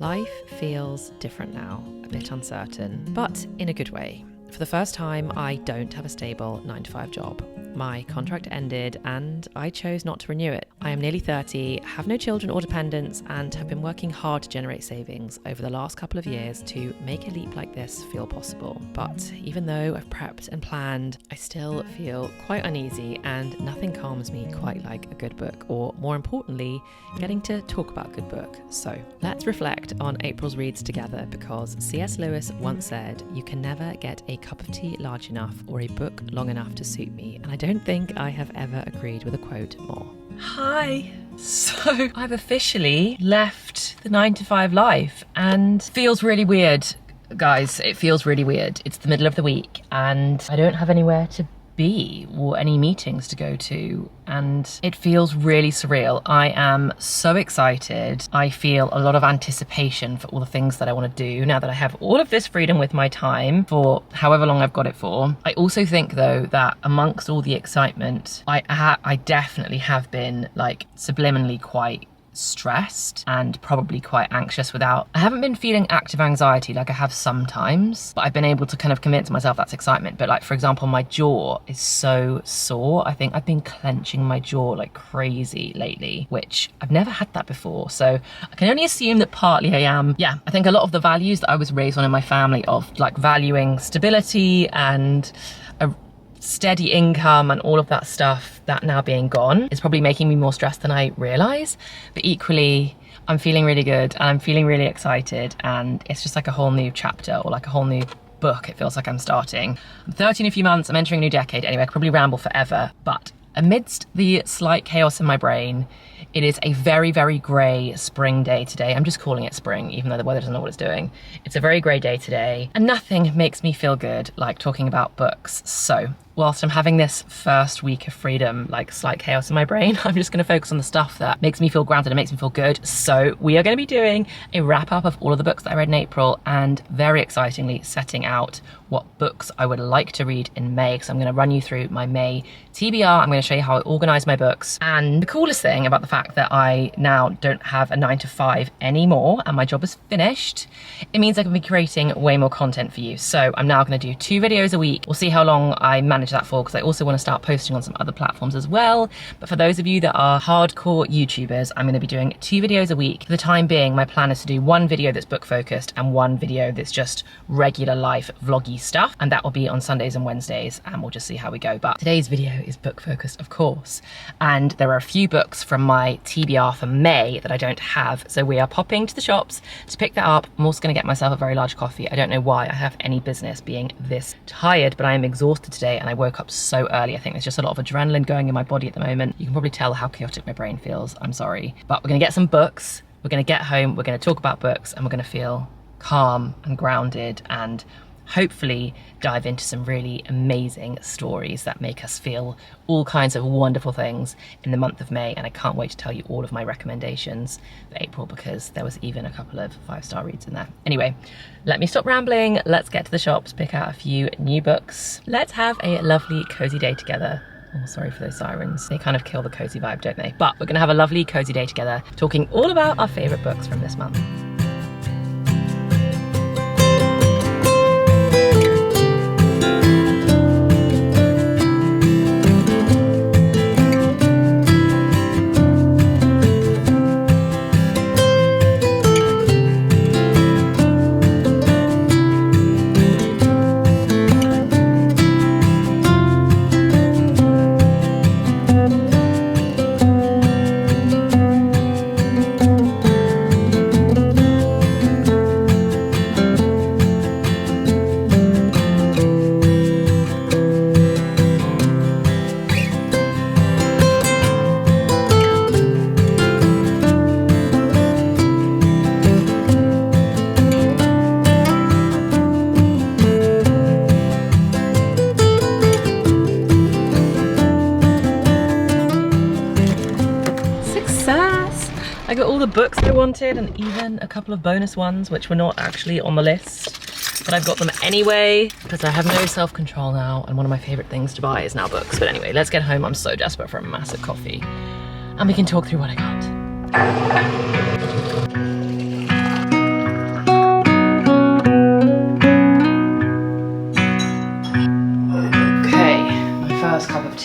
Life feels different now, a bit uncertain, but in a good way. For the first time, I don't have a stable 9-to-5 job. My contract ended and I chose not to renew it. I am nearly 30, have no children or dependents, and have been working hard to generate savings over the last couple of years to make a leap like this feel possible. But even though I've prepped and planned, I still feel quite uneasy, and nothing calms me quite like a good book, or more importantly, getting to talk about a good book. So let's reflect on April's reads together, because C.S. Lewis once said, "You can never get a cup of tea large enough or a book long enough to suit me." And I don't think I have ever agreed with a quote more. Hi. So I've officially left the 9-to-5 life and feels really weird, guys. It feels really weird. It's the middle of the week and I don't have anywhere to be or any meetings to go to, and it feels really surreal. I am so excited. I feel a lot of anticipation for all the things that I want to do now that I have all of this freedom with my time for however long I've got it for. I also think though that amongst all the excitement, I definitely have been like subliminally quite stressed and probably quite anxious I haven't been feeling active anxiety like I have sometimes, but I've been able to kind of convince myself that's excitement. But like, for example, my jaw is so sore. I think I've been clenching my jaw like crazy lately, which I've never had that before. So I can only assume that partly I am. Yeah, I think a lot of the values that I was raised on in my family of like valuing stability and a steady income and all of that stuff, that now being gone is probably making me more stressed than I realise. But equally, I'm feeling really good and I'm feeling really excited, and it's just like a whole new chapter or like a whole new book. It feels like I'm starting. I'm 30 in a few months, I'm entering a new decade. Anyway, I could probably ramble forever, but amidst the slight chaos in my brain, it is a very, very grey spring day today. I'm just calling it spring, even though the weather doesn't know what it's doing. It's a very grey day today, and nothing makes me feel good like talking about books. So whilst I'm having this first week of freedom, like slight chaos in my brain, I'm just gonna focus on the stuff that makes me feel grounded and makes me feel good. So we are gonna be doing a wrap up of all of the books that I read in April, and very excitingly setting out what books I would like to read in May. So I'm gonna run you through my May TBR. I'm gonna show you how I organize my books. And the coolest thing about the fact that I now don't have a 9-to-5 anymore and my job is finished, it means I can be creating way more content for you. So I'm now gonna do 2 videos a week. We'll see how long I manage that for, because I also want to start posting on some other platforms as well. But for those of you that are hardcore YouTubers, I'm going to be doing 2 videos a week. For the time being, my plan is to do 1 video that's book focused and 1 video that's just regular life vloggy stuff, and that will be on Sundays and Wednesdays, and we'll just see how we go. But today's video is book focused, of course, and there are a few books from my TBR for May that I don't have, so we are popping to the shops to pick that up. I'm also going to get myself a very large coffee. I don't know why I have any business being this tired, but I am exhausted today and I woke up so early. I think there's just a lot of adrenaline going in my body at the moment. You can probably tell how chaotic my brain feels. I'm sorry. But we're gonna get some books, we're gonna get home, we're gonna talk about books, and we're gonna feel calm and grounded and hopefully dive into some really amazing stories that make us feel all kinds of wonderful things in the month of May. And I can't wait to tell you all of my recommendations for April, because there was even a couple of 5-star reads in there. Anyway, let me stop rambling. Let's get to the shops, pick out a few new books. Let's have a lovely cozy day together. Oh, sorry for those sirens. They kind of kill the cozy vibe, don't they? But we're gonna have a lovely cozy day together, talking all about our favorite books from this month. I got all the books I wanted, and even a couple of bonus ones which were not actually on the list, but I've got them anyway because I have no self-control now, and one of my favorite things to buy is now books. But anyway, let's get home. I'm so desperate for a massive coffee and we can talk through what I got.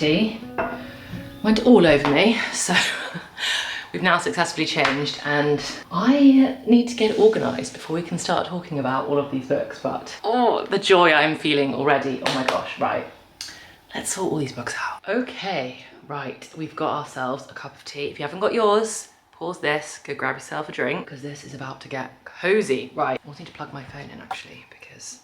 City went all over me, so we've now successfully changed and I need to get organised before we can start talking about all of these books, but oh, the joy I'm feeling already. Oh my gosh, right. Let's sort all these books out. Okay, right, we've got ourselves a cup of tea. If you haven't got yours, pause this, go grab yourself a drink, because this is about to get cozy. Right, I also need to plug my phone in actually, because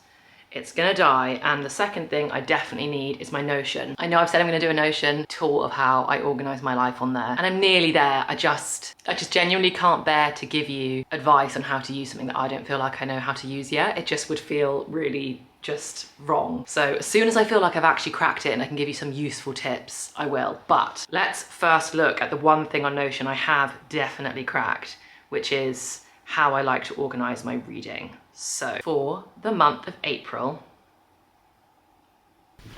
it's gonna die. And the second thing I definitely need is my Notion. I know I've said I'm gonna do a Notion tour of how I organize my life on there, and I'm nearly there. I just genuinely can't bear to give you advice on how to use something that I don't feel like I know how to use yet. It just would feel really just wrong. So as soon as I feel like I've actually cracked it and I can give you some useful tips, I will. But let's first look at the one thing on Notion I have definitely cracked, which is how I like to organize my reading. So for the month of April,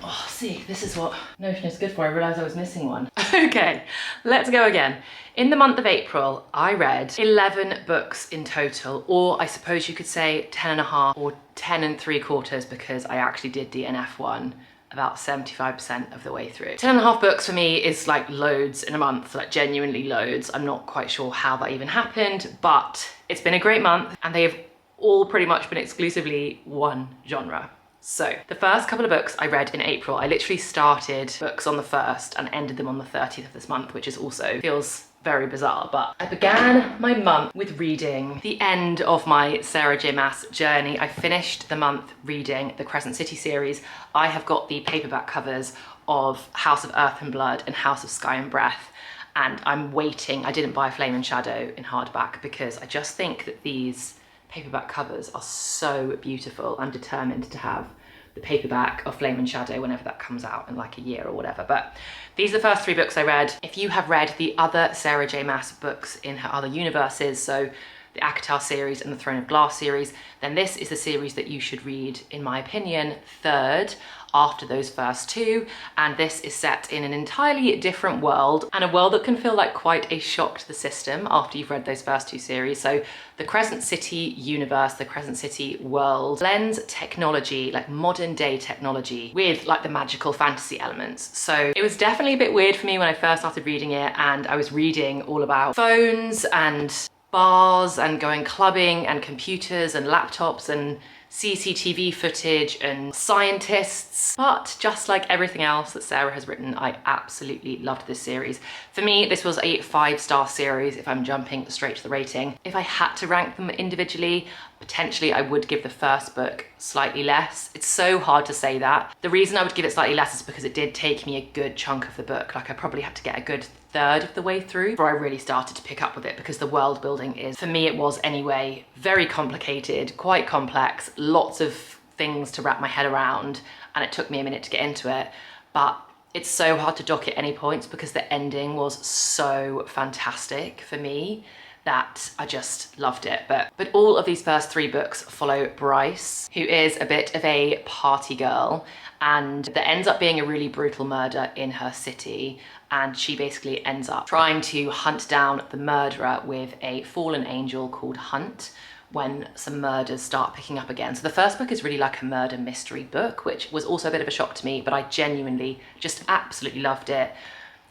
oh, see, this is what Notion is good for. I realized I was missing one. Okay, let's go again. In the month of April, I read 11 books in total, or I suppose you could say 10 and a half or 10 and 3/4, because I actually did DNF one about 75% of the way through. 10 and a half books for me is like loads in a month, like genuinely loads. I'm not quite sure how that even happened, but it's been a great month and they've all pretty much been exclusively one genre. So the first couple of books I read in April, I literally started books on the 1st and ended them on the 30th of this month, which is also feels very bizarre, but I began my month with reading the end of my Sarah J Maas journey. I finished the month reading the Crescent City series. I have got the paperback covers of House of Earth and Blood and House of Sky and Breath, and I'm waiting. I didn't buy Flame and Shadow in hardback because I just think that these paperback covers are so beautiful. I'm determined to have the paperback of Flame and Shadow whenever that comes out in like a year or whatever. But these are the first 3 books I read. If you have read the other Sarah J Maas books in her other universes, so the Akatar series and the Throne of Glass series, then this is the series that you should read, in my opinion, third after those first 2. And this is set in an entirely different world, and a world that can feel like quite a shock to the system after you've read those first 2 series. So the Crescent City universe, the Crescent City world, blends technology, like modern day technology, with like the magical fantasy elements. So it was definitely a bit weird for me when I first started reading it, and I was reading all about phones and bars and going clubbing and computers and laptops and CCTV footage and scientists. But just like everything else that Sarah has written, I absolutely loved this series. For me, this was a 5-star series if I'm jumping straight to the rating. If I had to rank them individually, potentially I would give the first book slightly less. It's so hard to say that. The reason I would give it slightly less is because it did take me a good chunk of the book. Like I probably had to get a good third of the way through before I really started to pick up with it, because the world building is, for me it was anyway, very complicated, quite complex, lots of things to wrap my head around, and it took me a minute to get into it. But it's so hard to dock at any points because the ending was so fantastic for me that I just loved it. But all of these first 3 books follow Bryce, who is a bit of a party girl, and there ends up being a really brutal murder in her city, and she basically ends up trying to hunt down the murderer with a fallen angel called Hunt when some murders start picking up again. So the first book is really like a murder mystery book, which was also a bit of a shock to me, but I genuinely just absolutely loved it.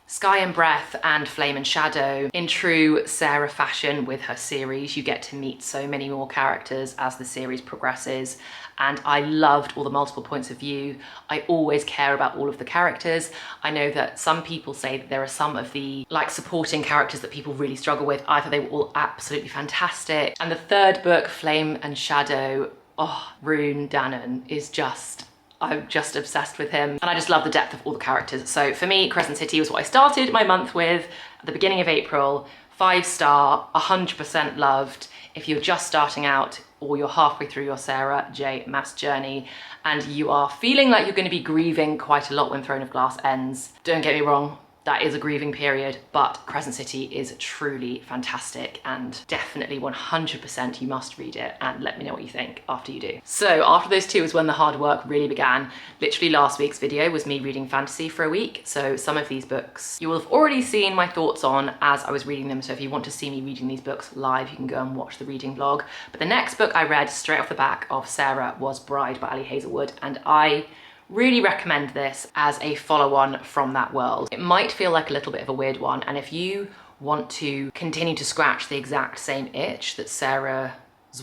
Sky and Breath and Flame and Shadow, in true Sarah fashion with her series, you get to meet so many more characters as the series progresses, and I loved all the multiple points of view. I always care about all of the characters. I know that some people say that there are some of the like supporting characters that people really struggle with. I thought they were all absolutely fantastic. And the third book, Flame and Shadow, oh, Rune Dannon is just, I'm just obsessed with him, and I just love the depth of all the characters. So for me, Crescent City was what I started my month with at the beginning of April. 5-star, 100% loved. If you're just starting out or you're halfway through your Sarah J Maas journey and you are feeling like you're going to be grieving quite a lot when Throne of Glass ends, don't get me wrong, that is a grieving period, but Crescent City is truly fantastic, and definitely 100% you must read it, and let me know what you think after you do. So after those 2 is when the hard work really began. Literally last week's video was me reading fantasy for a week, so some of these books you will have already seen my thoughts on as I was reading them, so if you want to see me reading these books live, you can go and watch the reading vlog. But the next book I read straight off the back of Sarah was Bride by Ali Hazelwood, and I Really recommend this as a follow-on from that world. It might feel like a little bit of a weird one, and if you want to continue to scratch the exact same itch that Sarah's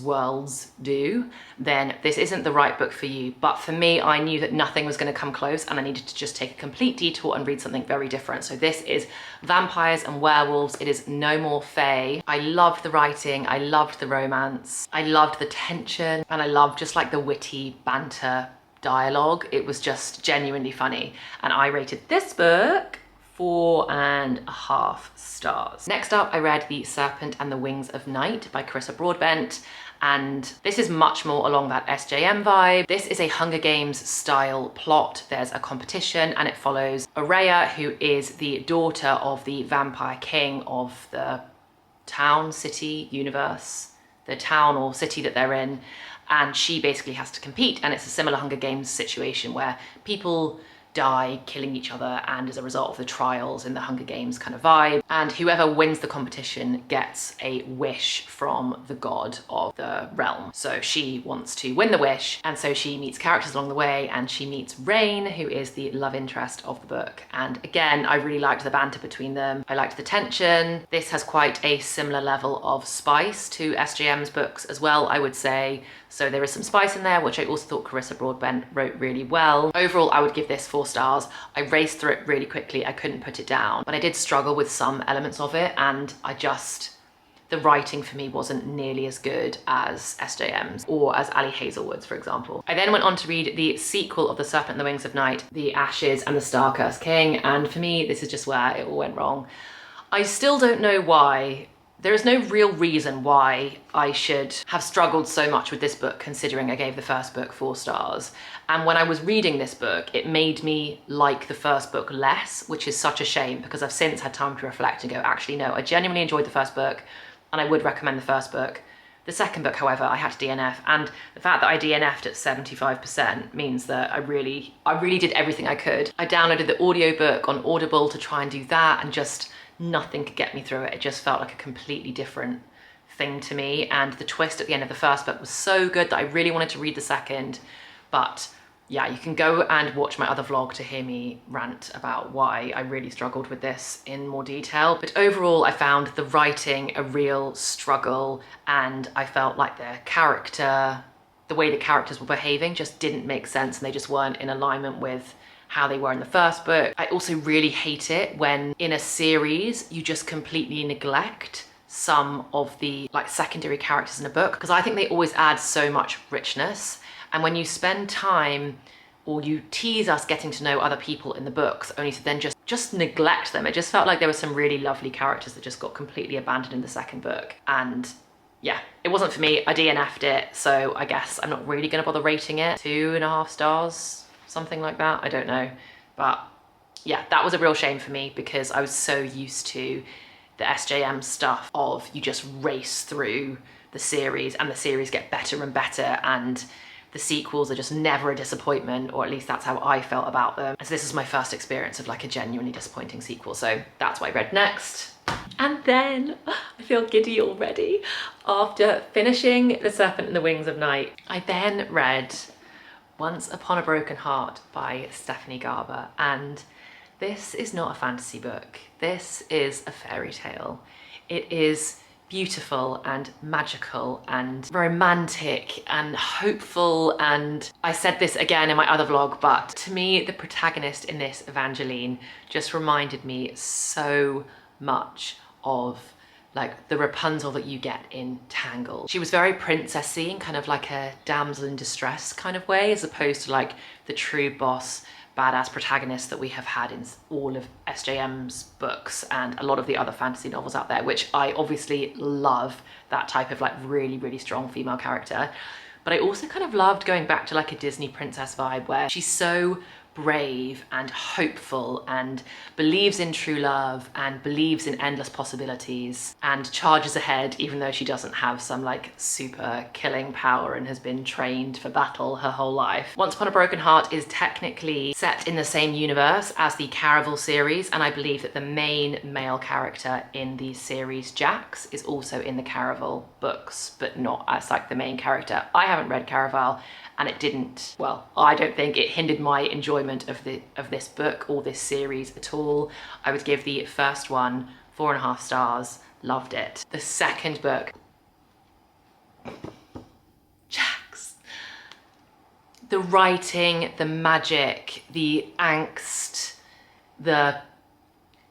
worlds do, then this isn't the right book for you. But for me, I knew that nothing was going to come close, and I needed to just take a complete detour and read something very different. So this is vampires and werewolves. It is no more fae. I loved the writing, I loved the romance, I loved the tension, and I loved just like the witty banter dialogue. It was just genuinely funny, and I rated this book 4.5 stars. Next up, I read The Serpent and the Wings of Night by Carissa Broadbent, and this is much more along that SJM vibe. This is a Hunger Games style plot. There's a competition, and it follows Araya, who is the daughter of the vampire king of the town, city, universe, the town or city that they're in, and she basically has to compete, and it's a similar Hunger Games situation where people die killing each other, and as a result of the trials in the Hunger Games kind of vibe, and whoever wins the competition gets a wish from the god of the realm. So she wants to win the wish, and so she meets characters along the way, and she meets Rain, who is the love interest of the book. And again, I really liked the banter between them. I liked the tension. This has quite a similar level of spice to SJM's books as well, I would say. So there is some spice in there, which I also thought Carissa Broadbent wrote really well. Overall, I would give this 4 stars. I raced through it really quickly. I couldn't put it down, but I did struggle with some elements of it, and the writing for me wasn't nearly as good as SJM's or as Ali Hazelwood's, for example. I then went on to read the sequel of The Serpent and the Wings of Night, The Ashes and the Star-Cursed King, and for me, this is just where it all went wrong. I still don't know why. There is no real reason why I should have struggled so much with this book, considering I gave the first book 4 stars. And when I was reading this book, it made me like the first book less, which is such a shame, because I've since had time to reflect and go, actually, no, I genuinely enjoyed the first book, and I would recommend the first book. The second book, however, I had to DNF, and the fact that I DNF'd at 75% means that I really did everything I could. I downloaded the audiobook on Audible to try and do that, and just nothing could get me through it. It just felt like a completely different thing to me, and the twist at the end of the first book was so good that I really wanted to read the second. But yeah, you can go and watch my other vlog to hear me rant about why I really struggled with this in more detail. But overall, I found the writing a real struggle, and I felt like the way the characters were behaving just didn't make sense, and they just weren't in alignment with how they were in the first book. I also really hate it when in a series you just completely neglect some of the secondary characters in a book, because I think they always add so much richness. And when you spend time, or you tease us getting to know other people in the books, only to then just neglect them, it just felt like there were some really lovely characters that just got completely abandoned in the second book. And yeah, it wasn't for me. I DNF'd it, so I guess I'm not really gonna bother rating it. 2.5 stars, something like that, I don't know. But yeah, that was a real shame for me, because I was so used to the SJM stuff of you just race through the series, and the series get better and better, and the sequels are just never a disappointment, or at least that's how I felt about them. And so this is my first experience of like a genuinely disappointing sequel, so that's what I read next. And then, I feel giddy already. After finishing The Serpent and the Wings of Night, I then read Once Upon a Broken Heart by Stephanie Garber, and this is not a fantasy book. This is a fairy tale. It is beautiful and magical and romantic and hopeful, and I said this again in my other vlog, but to me the protagonist in this, Evangeline, just reminded me so much of like the Rapunzel that you get in Tangled. She was very princessy and kind of like a damsel in distress kind of way, as opposed to like the true boss badass protagonist that we have had in all of SJM's books and a lot of the other fantasy novels out there, which I obviously love, that type of like really, really strong female character. But I also kind of loved going back to like a Disney princess vibe, where she's so brave and hopeful and believes in true love and believes in endless possibilities and charges ahead, even though she doesn't have some like super killing power and has been trained for battle her whole life. Once Upon a Broken Heart is technically set in the same universe as the Caraval series, and I believe that the main male character in the series, Jax, is also in the Caraval books, but not as like the main character. I haven't read Caraval, and it didn't, well, I don't think it hindered my enjoyment of this book or this series at all. I would give the first one 4.5 stars, loved it. The second book, Jax. The writing, the magic, the angst, the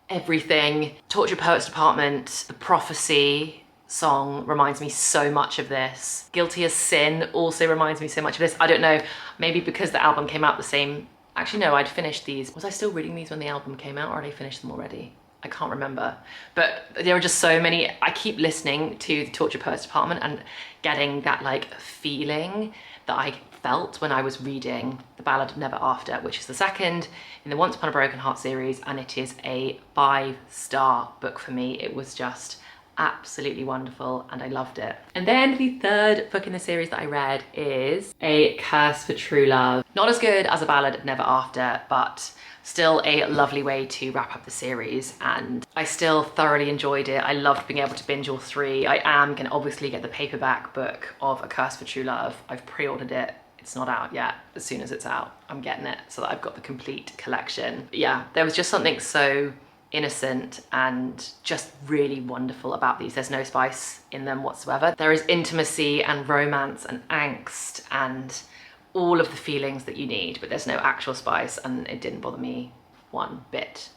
everything. Torture Poets Department, the Prophecy song reminds me so much of this. Guilty as Sin also reminds me so much of this. I don't know, maybe because the album came out the same. Actually, no, I'd finished these. Was I still reading these when the album came out, or had I finished them already? I can't remember. But there are just so many. I keep listening to the Torture Poets Department and getting that like feeling that I felt when I was reading The Ballad of Never After, which is the second in the Once Upon a Broken Heart series, and it is a 5-star book for me. It was just absolutely wonderful and I loved it. And then the third book in the series that I read is A Curse for True Love. Not as good as A Ballad of Never After, but still a lovely way to wrap up the series, and I still thoroughly enjoyed it. I loved being able to binge all three. I am gonna obviously get the paperback book of A Curse for True Love. I've pre-ordered it. It's not out yet. As soon as it's out, I'm getting it so that I've got the complete collection. But yeah, there was just something so innocent and just really wonderful about these. There's no spice in them whatsoever. There is intimacy and romance and angst and all of the feelings that you need, but there's no actual spice, and it didn't bother me one bit.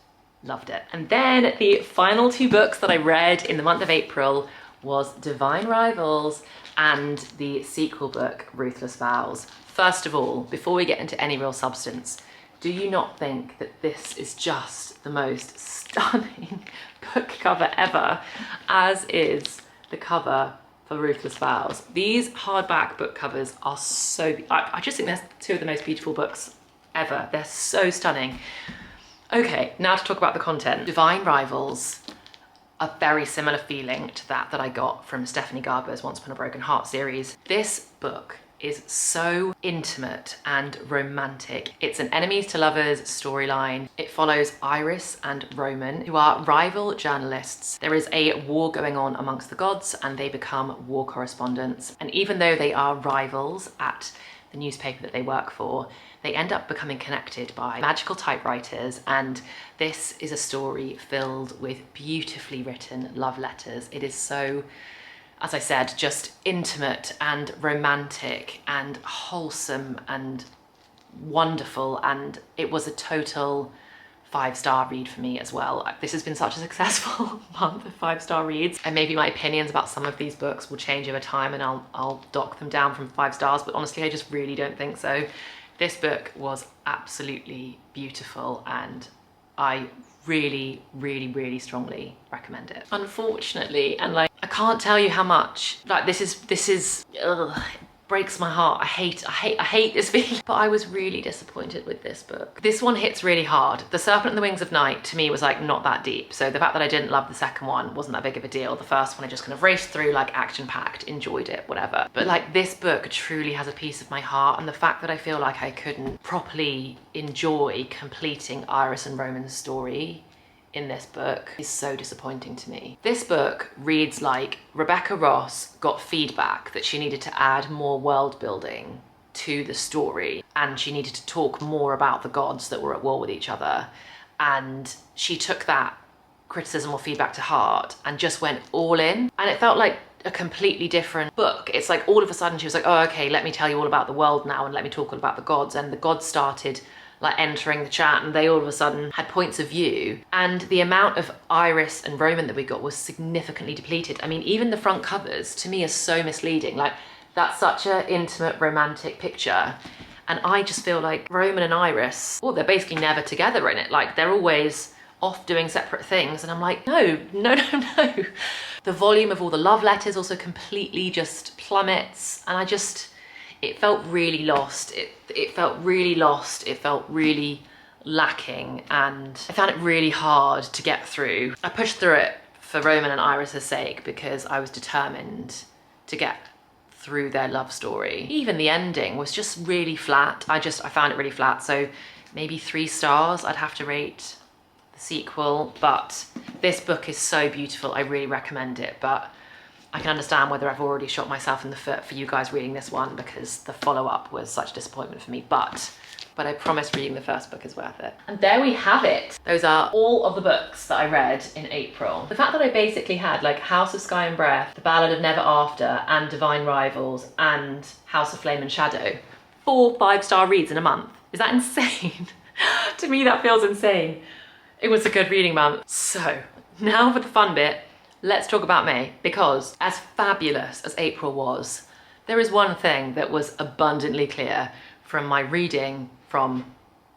Loved it. And then the final two books that I read in the month of April was Divine Rivals and the sequel book, Ruthless Vows. First of all, before we get into any real substance, do you not think that this is just the most stunning book cover ever, as is the cover for Ruthless Vows? These hardback book covers are so, I just think they're two of the most beautiful books ever. They're so stunning. Okay, now to talk about the content. Divine Rivals, a very similar feeling to that I got from Stephanie Garber's Once Upon a Broken Heart series. This book is so intimate and romantic. It's an enemies to lovers storyline. It follows Iris and Roman, who are rival journalists. There is a war going on amongst the gods and they become war correspondents. And even though they are rivals at the newspaper that they work for, they end up becoming connected by magical typewriters, and this is a story filled with beautifully written love letters. It is so, as I said, just intimate and romantic and wholesome and wonderful, and it was a total 5-star read for me as well. This has been such a successful month of 5-star reads, and maybe my opinions about some of these books will change over time and I'll dock them down from 5 stars, but honestly I just really don't think so. This book was absolutely beautiful and I really, really, really strongly recommend it. Unfortunately, and like, I can't tell you how much, like this is, ugh, it breaks my heart. I hate this feeling. But I was really disappointed with this book. This one hits really hard. The Serpent and the Wings of Night to me was like not that deep. So the fact that I didn't love the second one wasn't that big of a deal. The first one I just kind of raced through, like action packed, enjoyed it, whatever. But like this book truly has a piece of my heart, and the fact that I feel like I couldn't properly enjoy completing Iris and Roman's story in this book is so disappointing to me. This book reads like Rebecca Ross got feedback that she needed to add more world building to the story, and she needed to talk more about the gods that were at war with each other, and she took that criticism or feedback to heart and just went all in, and it felt like a completely different book. It's like all of a sudden she was like, oh okay, let me tell you all about the world now and let me talk all about the gods, and the gods started like entering the chat and they all of a sudden had points of view, and the amount of Iris and Roman that we got was significantly depleted. I mean, even the front covers to me are so misleading. Like, that's such an intimate romantic picture, and I just feel like Roman and Iris, well, they're basically never together in it. Like, they're always off doing separate things, and I'm like, no. The volume of all the love letters also completely just plummets, and it felt really lost. It felt really lost. It felt really lacking, and I found it really hard to get through. I pushed through it for Roman and Iris' sake because I was determined to get through their love story. Even the ending was just really flat. I found it really flat. So maybe 3 stars I'd have to rate the sequel, but this book is so beautiful. I really recommend it. But I can understand whether I've already shot myself in the foot for you guys reading this one, because the follow-up was such a disappointment for me, but I promise reading the first book is worth it. And there we have it. Those are all of the books that I read in April. The fact that I basically had like House of Sky and Breath, The Ballad of Never After, and Divine Rivals, and House of Flame and Shadow, 4 5-star reads in a month. Is that insane? To me, that feels insane. It was a good reading month. So now for the fun bit, let's talk about May, because as fabulous as April was, there is one thing that was abundantly clear from my reading from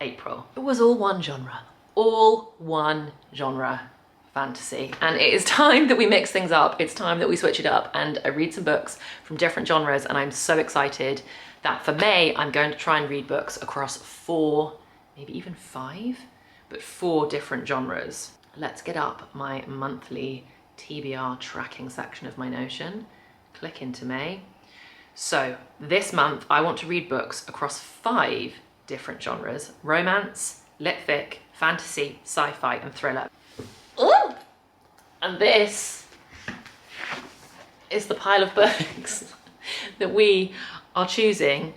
April. It was all one genre. All one genre. Fantasy. And it is time that we mix things up. It's time that we switch it up, and I read some books from different genres, and I'm so excited that for May I'm going to try and read books across 4, maybe even 5, but 4 different genres. Let's get up my monthly TBR tracking section of my Notion. Click into May. So this month I want to read books across 5 different genres: romance, lit fic, fantasy, sci-fi, and thriller. Ooh! And this is the pile of books that we are choosing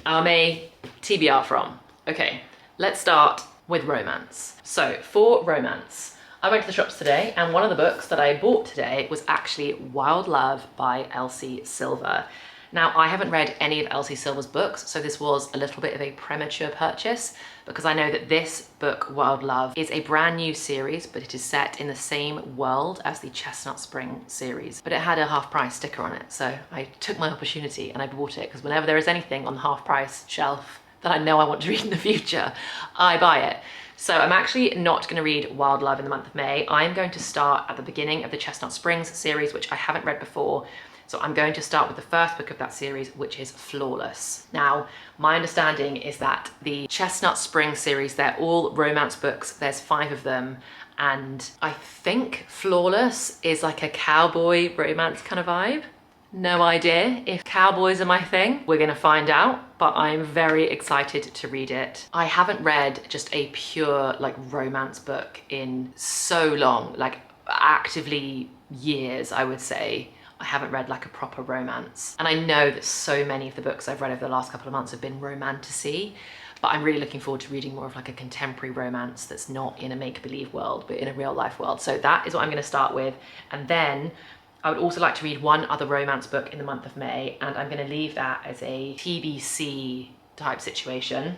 our May TBR from. Okay, let's start with romance. So for romance, I went to the shops today, and one of the books that I bought today was actually Wild Love by Elsie Silver. Now, I haven't read any of Elsie Silver's books, so this was a little bit of a premature purchase, because I know that this book, Wild Love, is a brand new series, but it is set in the same world as the Chestnut Spring series. But it had a half price sticker on it, so I took my opportunity and I bought it, because whenever there is anything on the half price shelf that I know I want to read in the future, I buy it. So I'm actually not going to read Wild Love in the month of May. I'm going to start at the beginning of the Chestnut Springs series, which I haven't read before. So I'm going to start with the first book of that series, which is Flawless. Now, my understanding is that the Chestnut Spring series, they're all romance books. There's 5 of them. And I think Flawless is like a cowboy romance kind of vibe. No idea if cowboys are my thing. We're gonna find out, but I'm very excited to read it. I haven't read just a pure like romance book in so long, like actively years, I would say. I haven't read like a proper romance. And I know that so many of the books I've read over the last couple of months have been romantasy, but I'm really looking forward to reading more of like a contemporary romance that's not in a make-believe world, but in a real life world. So that is what I'm gonna start with. And then I would also like to read one other romance book in the month of May, and I'm gonna leave that as a TBC type situation.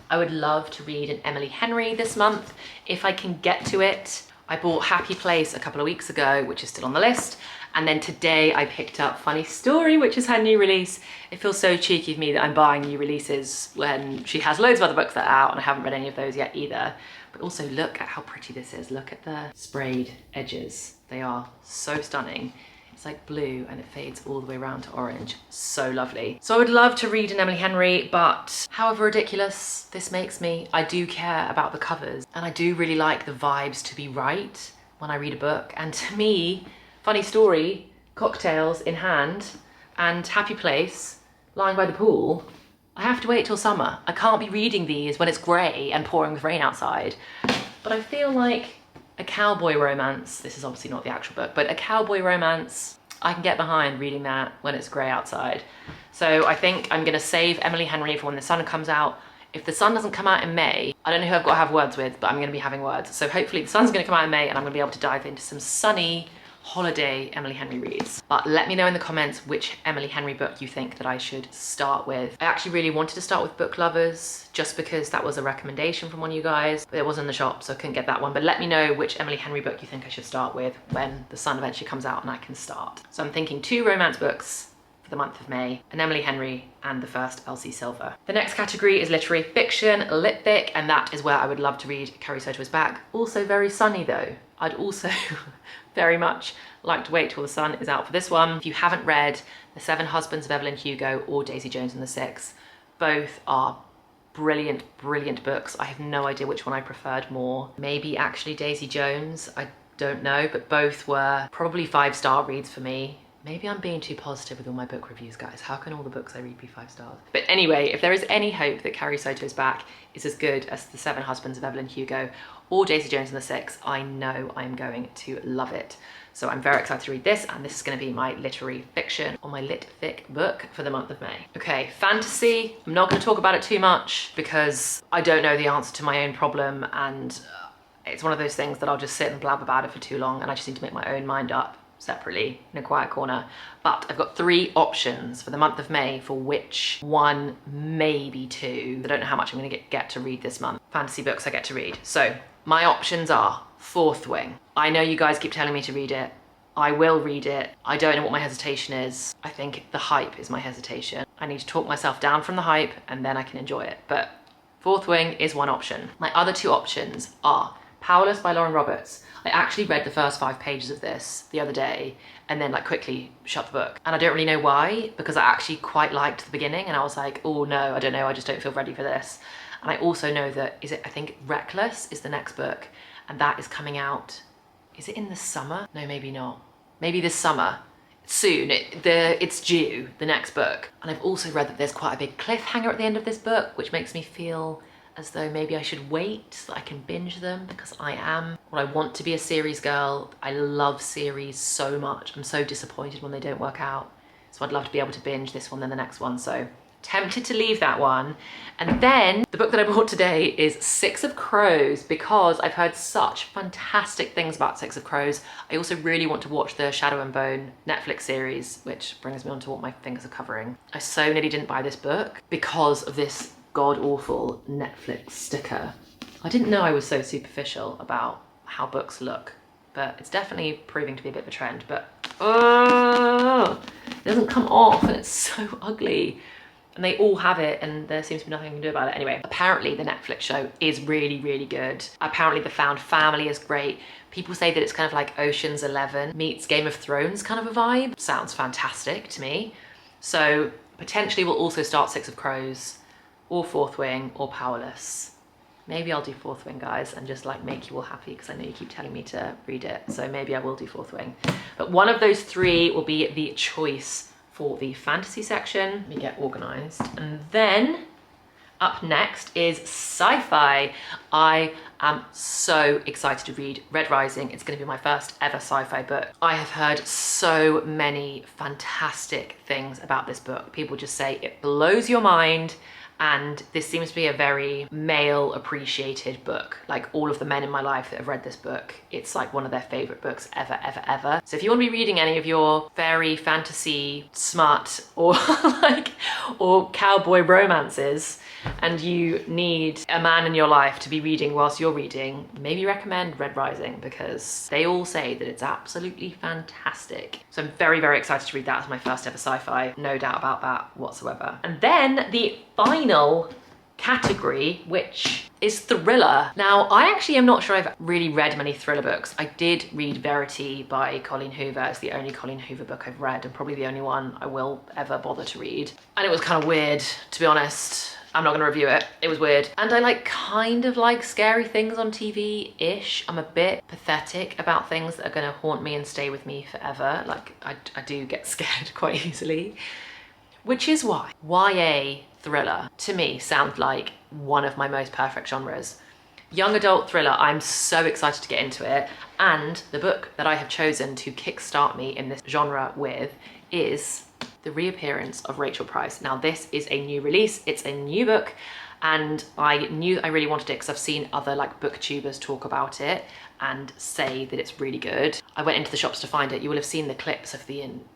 I would love to read an Emily Henry this month, if I can get to it. I bought Happy Place a couple of weeks ago, which is still on the list. And then today I picked up Funny Story, which is her new release. It feels so cheeky of me that I'm buying new releases when she has loads of other books that are out, and I haven't read any of those yet either. But also look at how pretty this is. Look at the sprayed edges. They are so stunning. It's like blue and it fades all the way around to orange. So lovely. So I would love to read an Emily Henry, but however ridiculous this makes me, I do care about the covers. And I do really like the vibes to be right when I read a book. And to me, Funny Story, cocktails in hand, and Happy Place, lying by the pool, I have to wait till summer. I can't be reading these when it's grey and pouring with rain outside. But I feel like a cowboy romance, this is obviously not the actual book, but a cowboy romance, I can get behind reading that when it's grey outside. So I think I'm gonna save Emily Henry for when the sun comes out. If the sun doesn't come out in May, I don't know who I've got to have words with, but I'm gonna be having words. So hopefully the sun's gonna come out in May and I'm gonna be able to dive into some sunny, holiday Emily Henry reads. But let me know in the comments which Emily Henry book you think that I should start with. I actually really wanted to start with Book Lovers, just because that was a recommendation from one of you guys, but it was in the shop, so I couldn't get that one. But let me know which Emily Henry book you think I should start with when the sun eventually comes out and I can start. So I'm thinking 2 romance books for the month of May, an Emily Henry and the first Elsie Silver. The next category is literary fiction, lit fic, and that is where I would love to read Carrie Sotomayor's Back. Also very sunny though. I'd also very much like to wait till the sun is out for this one. If you haven't read The 7 Husbands of Evelyn Hugo or Daisy Jones and the Six, both are brilliant, brilliant books. I have no idea which one I preferred more. Maybe actually Daisy Jones, I don't know, but both were probably 5-star reads for me. Maybe I'm being too positive with all my book reviews, guys. How can all the books I read be 5 stars? But anyway, if there is any hope that Carrie Soto's Back is as good as The Seven Husbands of Evelyn Hugo or Daisy Jones and the Six, I know I'm going to love it. So I'm very excited to read this, and this is going to be my literary fiction or my lit fic book for the month of May. Okay, fantasy. I'm not going to talk about it too much because I don't know the answer to my own problem, and it's one of those things that I'll just sit and blab about it for too long, and I just need to make my own mind up separately in a quiet corner. But I've got 3 options for the month of May for which one, maybe 2. I don't know how much I'm going to get to read this month. Fantasy books I get to read. So my options are Fourth Wing. I know you guys keep telling me to read it. I will read it. I don't know what my hesitation is. I think the hype is my hesitation. I need to talk myself down from the hype and then I can enjoy it. But Fourth Wing is one option. My other 2 options are Powerless by Lauren Roberts. I actually read the first 5 pages of this the other day and then like quickly shut the book. And I don't really know why, because I actually quite liked the beginning and I was like, oh no, I don't know, I just don't feel ready for this. And I also know that, I think Reckless is the next book, and that is coming out, is it in the summer? No, maybe not. Maybe this summer. Soon, it's due, the next book. And I've also read that there's quite a big cliffhanger at the end of this book, which makes me feel as though maybe I should wait so that I can binge them, because I want to be a series girl. I love series so much. I'm so disappointed when they don't work out. So I'd love to be able to binge this one, then the next one. So tempted to leave that one. And then the book that I bought today is Six of Crows, because I've heard such fantastic things about Six of Crows. I also really want to watch the Shadow and Bone Netflix series, which brings me on to what my fingers are covering. I so nearly didn't buy this book because of this god-awful Netflix sticker. I didn't know I was so superficial about how books look, but it's definitely proving to be a bit of a trend. But it doesn't come off and it's so ugly. And they all have it and there seems to be nothing I can do about it. Anyway, apparently the Netflix show is really, really good. Apparently the Found Family is great. People say that it's kind of like Ocean's 11 meets Game of Thrones kind of a vibe. Sounds fantastic to me. So potentially we'll also start Six of Crows or Fourth Wing or Powerless. Maybe I'll do Fourth Wing, guys, and just like make you all happy, because I know you keep telling me to read it. So maybe I will do Fourth Wing. But one of those 3 will be the choice for the fantasy section. Let me get organized. And then up next is sci-fi. I am so excited to read Red Rising. It's going to be my first ever sci-fi book. I have heard so many fantastic things about this book. People just say it blows your mind. And this seems to be a very male appreciated book. Like all of the men in my life that have read this book, it's like one of their favorite books ever, ever, ever. So if you want to be reading any of your fairy, fantasy, smut, or or cowboy romances, and you need a man in your life to be reading whilst you're reading, maybe recommend Red Rising, because they all say that it's absolutely fantastic. So I'm very, very excited to read that as my first ever sci-fi. No doubt about that whatsoever. And then the final category, which is thriller. Now, I actually am not sure I've really read many thriller books. I did read Verity by Colleen Hoover. It's the only Colleen Hoover book I've read, and probably the only one I will ever bother to read. And it was kind of weird, to be honest. I'm not gonna review it. It was weird. And I kind of like scary things on TV-ish. I'm a bit pathetic about things that are gonna haunt me and stay with me forever. Like, I do get scared quite easily. Which is why YA thriller, to me, sounds like one of my most perfect genres. Young adult thriller, I'm so excited to get into it. And the book that I have chosen to kickstart me in this genre with is The Reappearance of Rachel Price. Now, this is a new release, it's a new book, and I knew I really wanted it because I've seen other booktubers talk about it and say that it's really good. I went into the shops to find it. You will have seen the clips of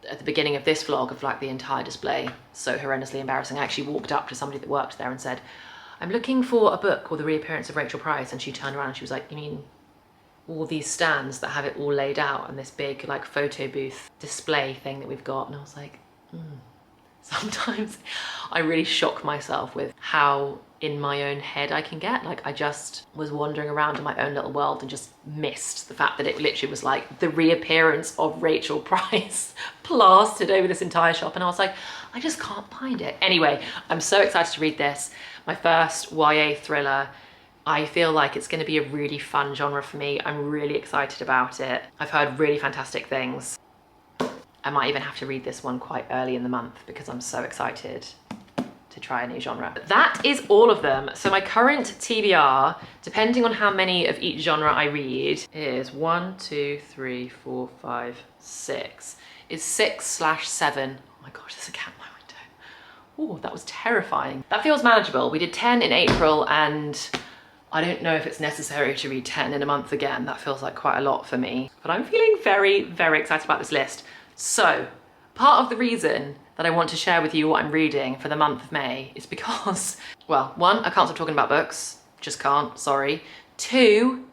at the beginning of this vlog of the entire display. So horrendously embarrassing. I actually walked up to somebody that worked there and said, I'm looking for a book called The Reappearance of Rachel Price. And she turned around and she was like, you mean all these stands that have it all laid out and this big photo booth display thing that we've got? And I was like, Sometimes I really shock myself with how in my own head I can get. I just was wandering around in my own little world and just missed the fact that it literally was the reappearance of Rachel Price plastered over this entire shop, and I was like, I just can't find it. Anyway, I'm so excited to read this. My first YA thriller. I feel like it's going to be a really fun genre for me. I'm really excited about it. I've heard really fantastic things. I might even have to read this one quite early in the month because I'm so excited to try a new genre. That is all of them. So my current TBR, depending on how many of each genre I read, is 1, 2, 3, 4, 5, 6. Is 6/7. Oh my gosh, there's a cat in my window. Oh, that was terrifying. That feels manageable. We did 10 in April, and I don't know if it's necessary to read 10 in a month again. That feels like quite a lot for me. But I'm feeling very, very excited about this list. So part of the reason that I want to share with you what I'm reading for the month of May is because, well, 1, I can't stop talking about books. Just can't, sorry. 2,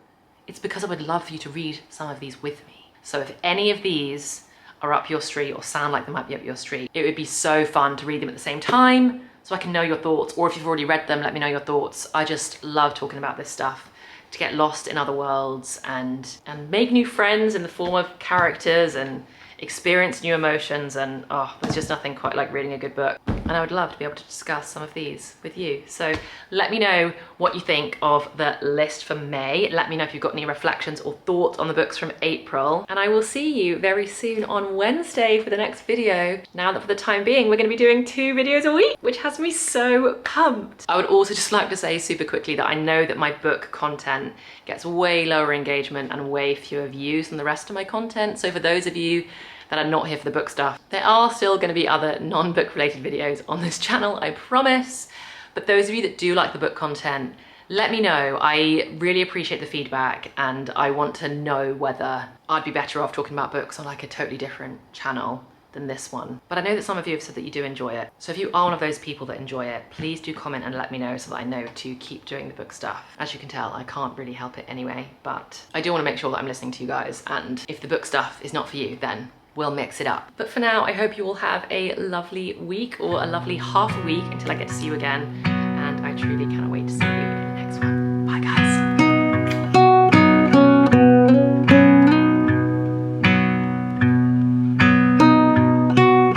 it's because I would love for you to read some of these with me. So if any of these are up your street or sound like they might be up your street, it would be so fun to read them at the same time so I can know your thoughts, or if you've already read them, let me know your thoughts. I just love talking about this stuff, to get lost in other worlds and make new friends in the form of characters and experience new emotions, and oh, there's just nothing quite like reading a good book. And I would love to be able to discuss some of these with you. So let me know what you think of the list for May. Let me know if you've got any reflections or thoughts on the books from April. And I will see you very soon on Wednesday for the next video. Now that for the time being, we're gonna be doing 2 videos a week, which has me so pumped. I would also just like to say super quickly that I know that my book content gets way lower engagement and way fewer views than the rest of my content. So for those of you that are not here for the book stuff, there are still going to be other non-book related videos on this channel, I promise. But those of you that do like the book content, let me know. I really appreciate the feedback, and I want to know whether I'd be better off talking about books on like a totally different channel than this one. But I know that some of you have said that you do enjoy it. So if you are one of those people that enjoy it, please do comment and let me know so that I know to keep doing the book stuff. As you can tell, I can't really help it anyway, but I do want to make sure that I'm listening to you guys, and if the book stuff is not for you, then we'll mix it up. But for now, I hope you all have a lovely week, or a lovely half a week until I get to see you again, and I truly cannot wait to see you.